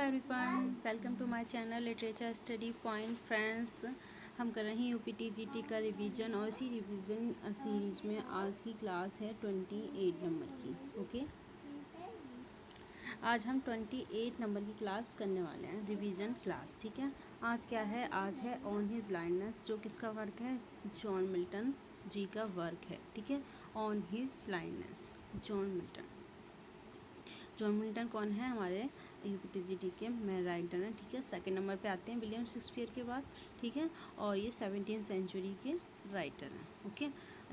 Everyone, welcome to my channel literature study point. Friends, हम कर रहे हैं यूपीटी जीटी का रिवीजन और इसी रिवीजन सीरीज में आज की क्लास है 28 नंबर की। ओके, आज हम 28 नंबर की क्लास करने वाले हैं, रिवीजन क्लास। ठीक है, आज क्या है? आज है ऑन हिज ब्लाइंडनेस, जो किसका वर्क है? जॉन मिल्टन जी का वर्क है। ठीक है, on his blindness, John Milton. John Milton कौन है? हमारे यूपीटीजीटी के में राइटर हैं। ठीक है, सेकंड नंबर पे आते हैं विलियम शेक्सपियर के बाद। ठीक है, और ये 17वीं सेंचुरी के राइटर हैं। ओके,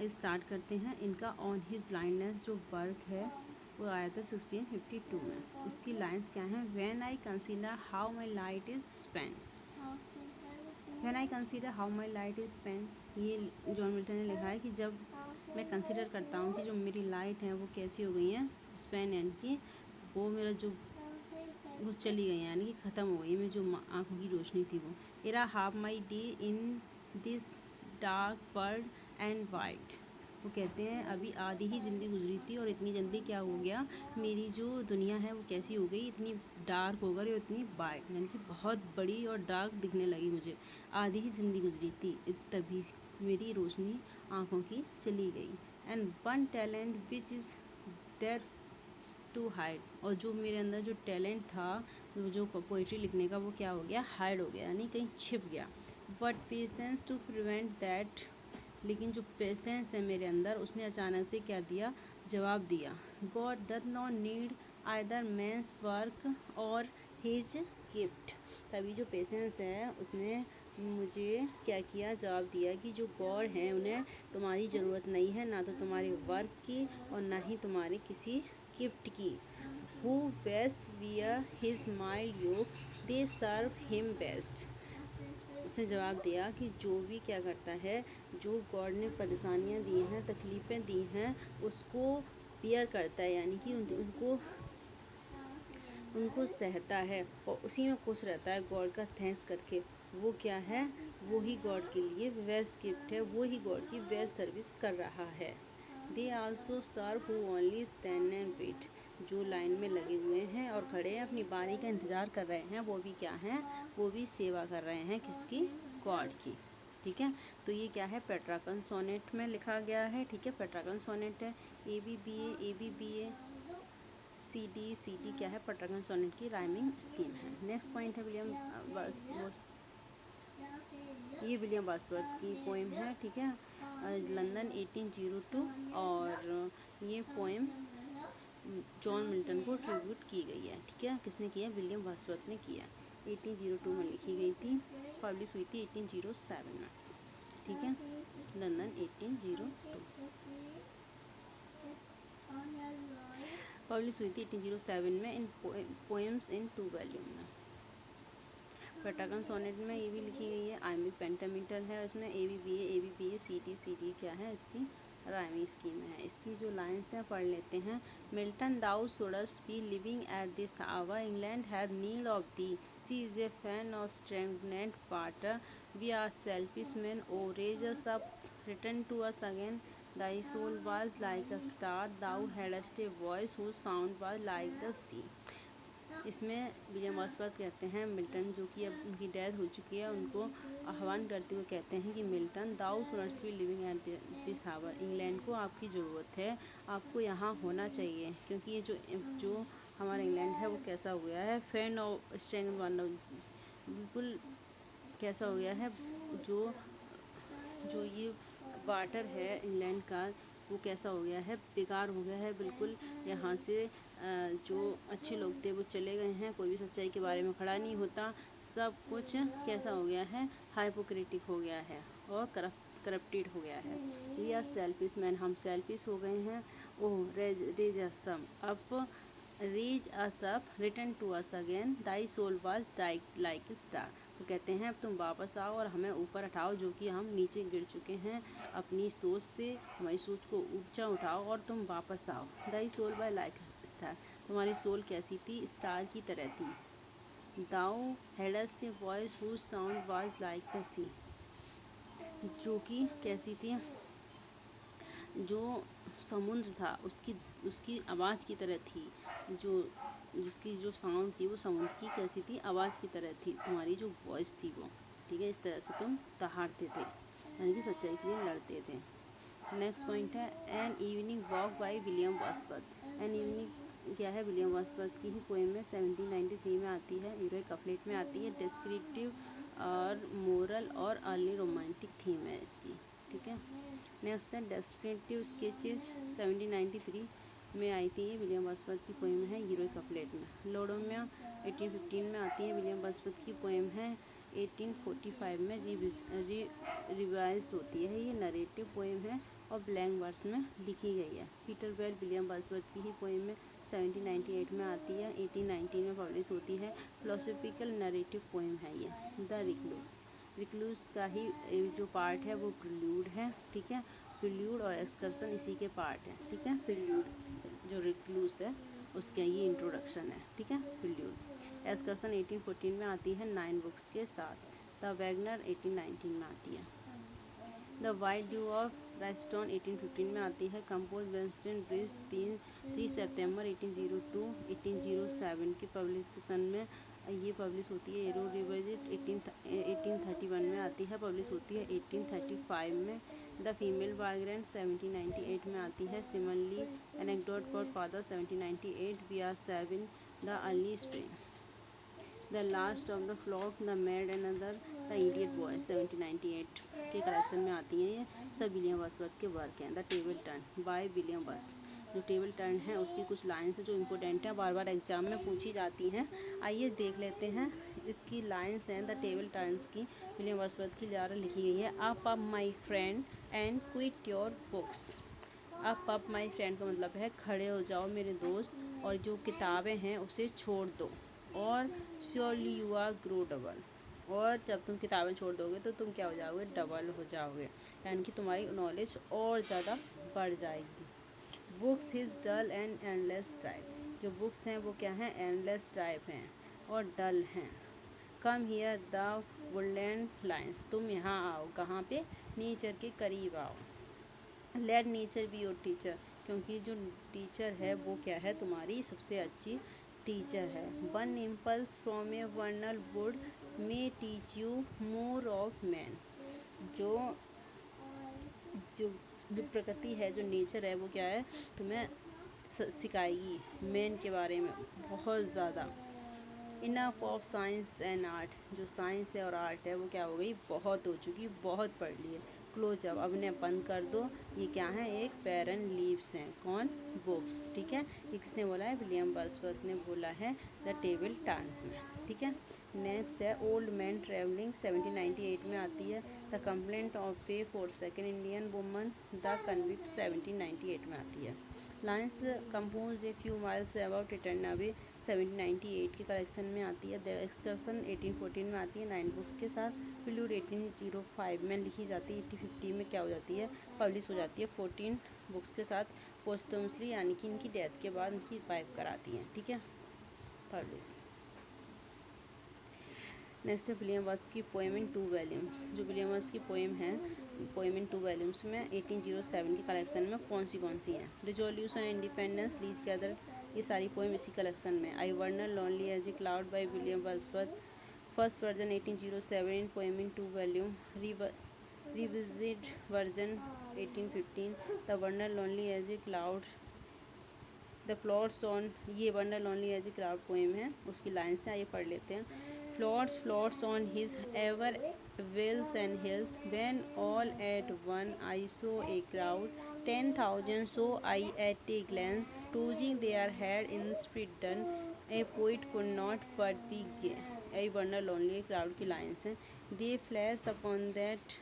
स्टार्ट करते हैं। इनका ऑन हिज ब्लाइंडनेस जो वर्क है वो आया था 1652 में। उसकी लाइंस क्या हैं? When I consider how my light is spend, when I consider how my light is spend, ये जॉन मिल्टन ने लिखा है कि जब मैं कंसीडर करता हूँ कि जो मेरी लाइट है वो कैसी हो गई है, स्पेन, यानी कि वो मेरा जो वो चली गई, यानी कि ख़त्म हो गई। मेरी जो आँखों की रोशनी थी वो era half my day in this dark world and white. वो कहते हैं अभी आधी ही ज़िंदगी गुजरी थी और इतनी जल्दी क्या हो गया, मेरी जो दुनिया है वो कैसी हो गई, इतनी डार्क हो गई और इतनी वाइट, यानी कि बहुत बड़ी और डार्क दिखने लगी मुझे। आधी ही ज़िंदगी गुजरी थी, तभी मेरी रोशनी आँखों की चली गई। And one talent which is death to hide, और जो मेरे अंदर जो टैलेंट था, जो पोइट्री लिखने का, वो क्या हो गया? हाइड हो गया, यानी कहीं छिप गया। But patience to prevent that, लेकिन जो पेशेंस है मेरे अंदर, उसने अचानक से क्या दिया? जवाब दिया। God does not need either man's work or his gift. तभी जो पेशेंस है उसने मुझे क्या किया? जवाब दिया कि जो गॉड हैं उन्हें तुम्हारी ज़रूरत नहीं है, ना तो तुम्हारे वर्क की और ना ही तुम्हारे किसी गिफ्ट की। Who best wear his mild yoke they serve him best. उसने जवाब दिया कि जो भी क्या करता है, जो गॉड ने परेशानियां दी हैं, तकलीफ़ें दी हैं, उसको बियर करता है, यानी कि उनको सहता है और उसी में खुश रहता है गॉड का थैंक्स करके। वो क्या है? वो ही गॉड के लिए बेस्ट गिफ्ट है, वो ही गॉड की बेस्ट सर्विस कर रहा है। They also serve who only stand and wait, जो लाइन में लगे हुए हैं और खड़े हैं, अपनी बारी का इंतज़ार कर रहे हैं, वो भी क्या हैं? वो भी सेवा कर रहे हैं, किसकी? गॉड की। ठीक है, तो ये क्या है? पेट्रार्कन सोनेट में लिखा गया है। ठीक है, पेट्रार्कन सोनेट है। ए बी डी क्या है? पेट्रार्कन सोनेट की राइमिंग स्कीम है। नेक्स्ट पॉइंट है ये विलियम वर्ड्सवर्थ की पोएम है। ठीक है, लंदन 1802, और ये पोएम जॉन मिल्टन को ट्रिब्यूट की गई है। ठीक है, किसने किया? विलियम वर्ड्सवर्थ ने किया। 1802 में लिखी गई थी, पब्लिश हुई थी 1807 में। ठीक है, लंदन 1802, पब्लिश हुई थी 1807 में इन पोएम्स इन 2 वॉल्यूम में। पेट्रार्कन सोनेट में ये भी लिखी गई है। आइमी पेंटामीटर है, उसमें ए बी सी डी क्या है? इसकी राइमिंग स्कीम है। इसकी जो लाइन्स हैं पढ़ लेते हैं। Milton, thou shouldst be living at this hour, England have need of thee, she is a fen of stagnant water, we are selfish man, oh raise us up, return to us again, thy soul was like a star, thou hadst a voice whose sound was like the sea। इसमें William Wordsworth कहते हैं, Milton जो कि अब उनकी death हो चुकी है, उनको आह्वान करते हुए कहते हैं कि Milton, thou shouldst be living at this hour, England को आपकी ज़रूरत है, आपको यहाँ होना चाहिए, क्योंकि ये जो हमारा इंग्लैंड है वो कैसा हो गया है? फैन ऑफ स्ट्रेंथ वाला, बिल्कुल कैसा हो गया है? जो जो ये वाटर है इंग्लैंड का, वो कैसा हो गया है? बेकार हो गया है बिल्कुल। यहाँ से जो अच्छे लोग थे वो चले गए हैं, कोई भी सच्चाई के बारे में खड़ा नहीं होता, सब कुछ कैसा हो गया है? हाइपोक्रेटिक हो गया है और करप्टेड हो गया है। वी आर सेल्फिश मैन, हम सेल्फिश हो गए हैं। Oh raise us up, raise us up, return to us again, thy soul was like star. तो कहते हैं अब तुम वापस आओ और हमें ऊपर उठाओ, जो कि हम नीचे गिर चुके हैं अपनी सोच से, हमारी सोच को ऊंचा उठाओ और तुम वापस आओ। Thy soul by like star, तुम्हारी सोल कैसी थी? स्टार की तरह थी। Thou hadst a voice whose sound was like the sea, जो कि कैसी थी? जो समुद्र था उसकी आवाज़ की तरह थी, जो जिसकी जो साउंड थी वो समुद्र की कैसी थी, आवाज़ की तरह थी, तुम्हारी जो वॉइस थी वो, ठीक है, इस तरह से तुम दहाड़ते थे, यानी कि सच्चाई के लिए लड़ते थे। नेक्स्ट पॉइंट है an evening walk bye William Wordsworth. An evening क्या है, विलियम वर्ड्सवर्थ की ही पोएम में 1793 में आती है, हीरोइक कपलेट में आती है, डिस्क्रिप्टिव और मोरल और अर्ली रोमांटिक थीम है इसकी, ठीक है। नेक्स्ट है डिस्क्रिप्टिव स्केचेज 1793 में आई थी, ये विलियम वर्ड्सवर्थ की पोएम है, हीरोइक कपलेट में। लोडोमिया 1815 में आती है, विलियम वर्ड्सवर्थ की पोएम है, 1845 में रिवाइज होती है, ये नरेटिव पोएम है और ब्लैंक वर्स में लिखी गई है। पीटर बेल विलियम वर्ड्सवर्थ की ही पोएम में 1798 में आती है, 1819 में पब्लिश होती है, फिलोसॉफिकल नरेटिव पोएम है ये। द रिक्लूस, रिक्लूस का ही जो पार्ट है वो प्रिल्यूड है, ठीक है, प्रिल्यूड और एक्सकर्सन इसी के पार्ट है, ठीक है। प्रिल्यूड जो रिक्लूस है उसका ये इंट्रोडक्शन है, ठीक है, प्रिल्यूड। एक्सकर्सन 1814 में आती है 9 बुक्स के साथ। द वैगनर 1819 में आती है। द वाइट ड्यू ऑफ राइस्टोन 1815 में आती है, कंपोज वेंस्टन ब्रिज 3 सितंबर 1802 1807 की पब्लिकेशन में ये पब्लिश होती है। एरो रिविजिट 1831 में आती है, पब्लिश होती है 1835 में। द फीमेल वाइग्रेंट 1798 में आती है। Simon Lee anecdote for father 1798। We are 7 the early spring. The last of the flock, the mad and other, the idiot boy 1798 के कलेक्शन में आती हैं। ये सब विलियम वर्ड्सवर्थ के वर्क हैं। The table turn by William Words, जो table turn है उसकी कुछ लाइन्स हैं जो इम्पोर्टेंट है, बार बार एग्जाम में पूछी जाती हैं। आइए देख लेते हैं इसकी लाइन्स हैं द टेबल टर्न्स की, विलियम वर्ड्सवर्थ की द्वारा लिखी गई है। Up my friend and quit your books. Up my friend का मतलब है खड़े हो जाओ मेरे दोस्त, और जो किताबें हैं उसे छोड़ दो। और surely you are grow double, और जब तुम किताबें छोड़ दोगे तो तुम क्या हो जाओगे, डबल हो जाओगे, यानी कि तुम्हारी नॉलेज और ज़्यादा बढ़ जाएगी। Books is dull and endless type, जो बुक्स हैं वो क्या हैं, एंडलेस टाइप हैं और डल हैं। Come here the Woodland lines, तुम यहाँ आओ, कहाँ पे, नेचर के करीब आओ। Let nature be your teacher, क्योंकि जो टीचर है वो क्या है, तुम्हारी सबसे अच्छी टीचर है। One impulse from A वर्नल would may teach you more of man, जो जो जो प्रकृति है, जो नेचर है वो क्या है, तुम्हें सिखाएगी मैन के बारे में बहुत ज़्यादा। Enough of science and art, जो साइंस है और आर्ट है वो क्या हो गई, बहुत हो चुकी, बहुत पढ़ ली है। क्लोज अप, अब इन्हें बंद कर दो। ये क्या है, एक पैरन लीव्स हैं, कौन, बुक्स, ठीक है। ये किसने बोला है, विलियम वर्ड्सवर्थ ने बोला है द टेबल टर्न्स में, ठीक है। नेक्स्ट है ओल्ड मैन ट्रेवलिंग 1798 में आती है। The complaint of A for second Indian woman, the convict 1798 में आती है। Lines compose a few miles about return away 1798 के कलेक्शन में आती है। द एक्सकर्सन 1814 में आती है 9 बुक्स के साथ। प्रिल्यूड 1805 में लिखी जाती है, 1850 में क्या हो जाती है, पब्लिश हो जाती है 14 बुक्स के साथ पोस्टमसली, यानी कि इनकी डेथ के बाद इनकी वाइफ कराती हैं, ठीक है, पब्लिश। नेक्स्ट है विलियम वर्ड्सवर्थ की पोएम इन 2 वॉल्यूम्स, जो विलियम वर्ड्सवर्थ की पोएम है, पोएम इन 2 वॉल्यूम्स में 1807 के कलेक्शन में कौन सी हैं, रिजोल्यूशन, इंडिपेंडेंस, लीज गैदर, ये सारी पोएम इसी कलेक्शन में। आई वर्नर lonely as a cloud by William Wordsworth, first version 1807 in poem in 2 volume, revisit version 1815, the वर्नर lonely as a cloud, the floats on, ये वर्नर lonely as a cloud poem है, उसकी lines हैं, आइए पढ़ लेते हैं। Floats on his ever vales and hills, when all at one I saw a crowd, 10,000 saw I at a glance, tossing their head in spridden, a poet could not but be gay. A wonder lonely crowd की lines हैं। They flash upon that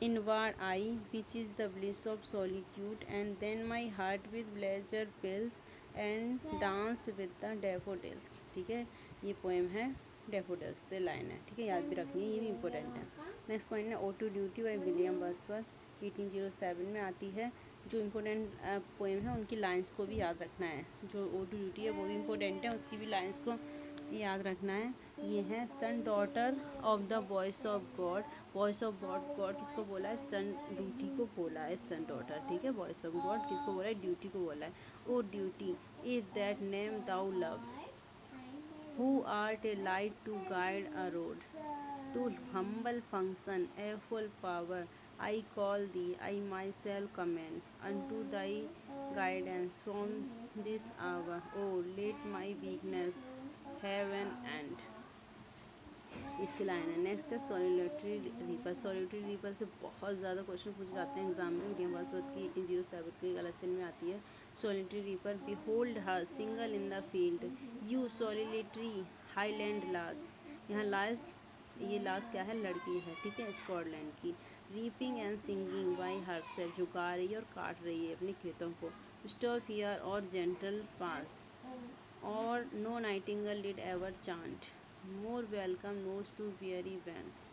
inward eye, which is the bliss of solitude, and then my heart with pleasure fills and danced with the daffodils, ठीक है, ये poem है daffodils से line है, ठीक है, याद भी रखनी है, ये भी इंपॉर्टेंट है। नेक्स्ट पॉइंट है ode to duty by William Wordsworth 1807 में आती है। जो इम्पोर्टेंट पोएम है उनकी लाइंस को भी याद रखना है, जो ओ टू ड्यूटी है वो भी इम्पोर्टेंट है, उसकी भी लाइंस को याद रखना है। ये है son daughter of the voice of God. Voice of God किसको बोला है? सन ड्यूटी को बोला है सन डॉटर, ठीक है। वॉइस ऑफ गॉड किसको बोला है? ड्यूटी को बोला है। Oh duty, if that name thou love, who art a light to guide a road, to humble function a full power, I call thee, I myself commend unto thy guidance from this hour. Oh, let my weakness have an end. इसकी line है। Next है solitary reaper. Solitary reaper से बहुत ज़्यादा question पूछे जाते हैं exam में। विलियम वर्ड्सवर्थ की 1807 की लेसन में आती है। Solitary reaper, behold her single in the field, yon solitary highland lass. यहाँ लास, ये लास क्या है? लड़की है, ठीक है, स्कॉटलैंड की। Reaping and singing by herself, झुका रही है और काट रही है अपने खेतों को। स्टॉप हियर और जेंटल पास, और no nightingale did ever chant, more welcome notes to weary bands.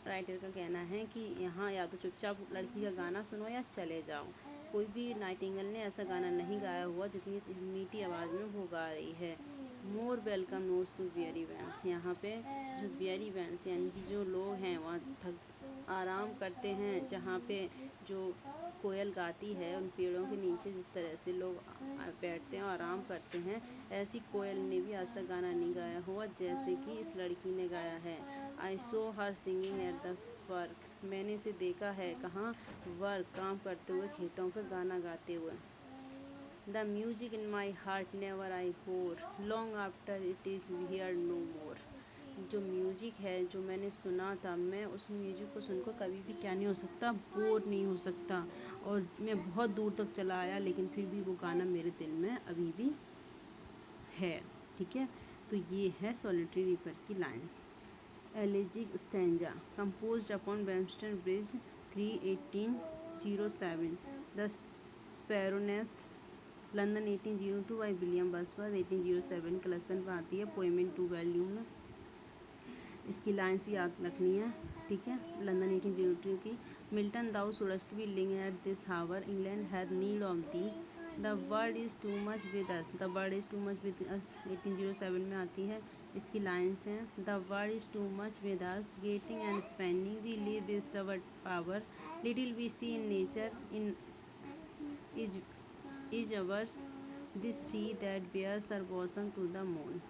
Writer का कहना है कि यहाँ या तो चुपचाप लड़की का गाना सुनो या चले जाओ। कोई भी नाइटिंगेल ने ऐसा गाना नहीं गाया हुआ जितनी मीठी आवाज़ में वो गा रही है। More welcome notes to weary bands, यहाँ पे जो वेरी बैंड्स यानी कि जो लोग हैं वहाँ थक आराम करते हैं, जहाँ पे जो कोयल गाती है उन पेड़ों के नीचे जिस तरह से लोग बैठते हैं और आराम करते हैं, ऐसी कोयल ने भी आज तक गाना नहीं गाया हुआ जैसे कि इस लड़की ने गाया है। आई सो हर सिंगिंग एट द वर्क, मैंने इसे देखा है कहाँ? वर्क, काम करते हुए, खेतों पर गाना गाते हुए। The music in my heart never I bore, long after it is here no more. जो म्यूजिक है जो मैंने सुना था, मैं उस म्यूजिक को सुनकर कभी भी क्या नहीं हो सकता? बोर नहीं हो सकता। और मैं बहुत दूर तक चला आया लेकिन फिर भी वो गाना मेरे दिल में अभी भी है, ठीक है। तो ये है सॉलिटरी रीपर की lines. Elegiac stanza, composed upon Westminster Bridge 3/1807, the sparrow nest, London 1802 by William Wordsworth. 1807 के लेसन पर आती है, पोएम इन 2 वॉल्यूम में। इसकी लाइंस भी याद रखनी है, ठीक है। लंदन 1802 की। Milton, thou shouldst be living at this hour, England had need of thee, the world is too much with us, the world is too much with us 1807 में आती है। इसकी लाइंस हैं, the world is too much with us, getting and spending, we live with our power, little we see in nature, in is ours, this sea that bares her bosom to the moon.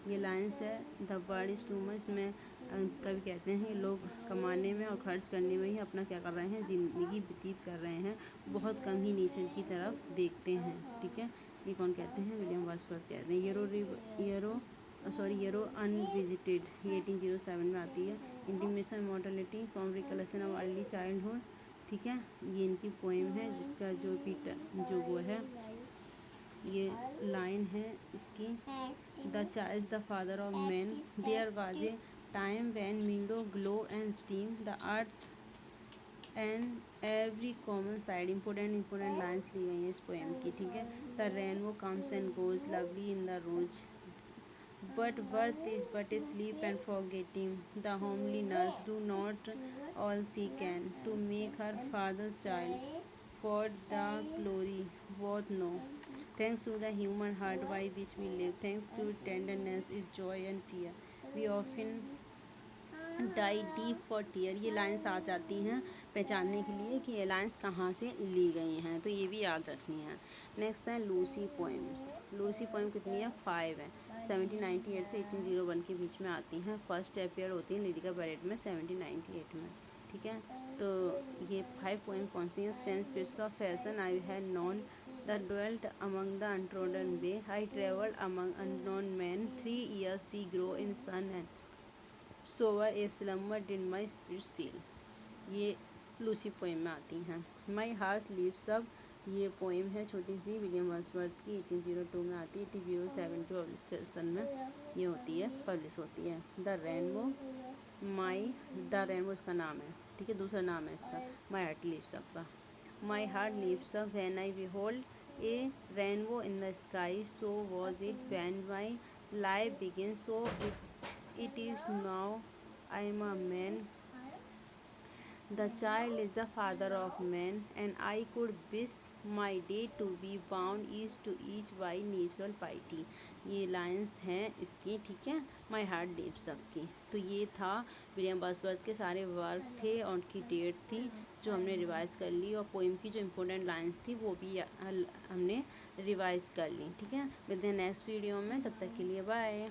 ये lines है। The world is too much में कभी कहते हैं लोग कमाने में और खर्च करने में ही अपना क्या कर रहे हैं? ज़िंदगी व्यतीत कर रहे हैं, बहुत कम ही नेचर की तरफ देखते हैं, ठीक है। ये कौन कहते हैं? विलियम वर्ड्सवर्थ कहते हैं। येरो अनविजिटेड, ये 1807 में आती है। Intimation mortality from recollection of early childhood, ठीक है। ये इनकी पोएम है जिसका जो जो वो है, ये लाइन है इसकी। The child the father of man, there was a time when meadow grove and stream, the earth and every common sight. Important lines ली गई हैं इस पोएम की, ठीक है। The rainbow comes and goes lovely in the rose, but birth is but a sleep and forgetting, the homely nurse do not all she can to make her father's child, for the glory both know, thanks to the human heart by which we live, thanks to tenderness is joy and fear, we often die deep for tear. ये lines आ जाती हैं पहचानने के लिए कि ये lines कहाँ से ली गई हैं, तो ये भी याद रखनी है। नेक्स्ट है लूसी पोएम्स। लूसी पोएम कितनी है? 5 है। 1798 से 1801 के बीच में आती हैं। फर्स्ट अपेयर होती है लिरिका बैरेट में 1798 में, ठीक है। तो ये 5 पोएम कौन सी हैं? Strange fits of passion, I had known, she dwelt among the untrodden way, I travelled among unknown men, 3 years she grew in sun and shower a slumber did my spirit seal. ये Lucy poem में आती हैं। My heart leaps up, ये poem है छोटी सी, William Wordsworth की, 1802 में आती है। 1807 के पब्लिकेशन में ये होती है, पब्लिश होती है। द रेनबो, द रेनबो इसका नाम है, ठीक है, दूसरा नाम है इसका। माई हार्ट लीव्स अप का, my heart leaps up when I behold a rainbow in the sky, so was it when my life begin, so it is now I am a man, the child is the father of man and I could wish my day to be bound each to each by natural piety. ये lines हैं इसकी, ठीक है, my heart Depp सबकी। तो ये था William Wordsworth के सारे वर्क थे और उनकी डेट थी जो हमने रिवाइज कर ली, और पोइम की जो इम्पोर्टेंट लाइन्स थी वो भी हमने रिवाइज कर ली, ठीक है। मिलते हैं नेक्स्ट वीडियो में, तब तक के लिए बाय।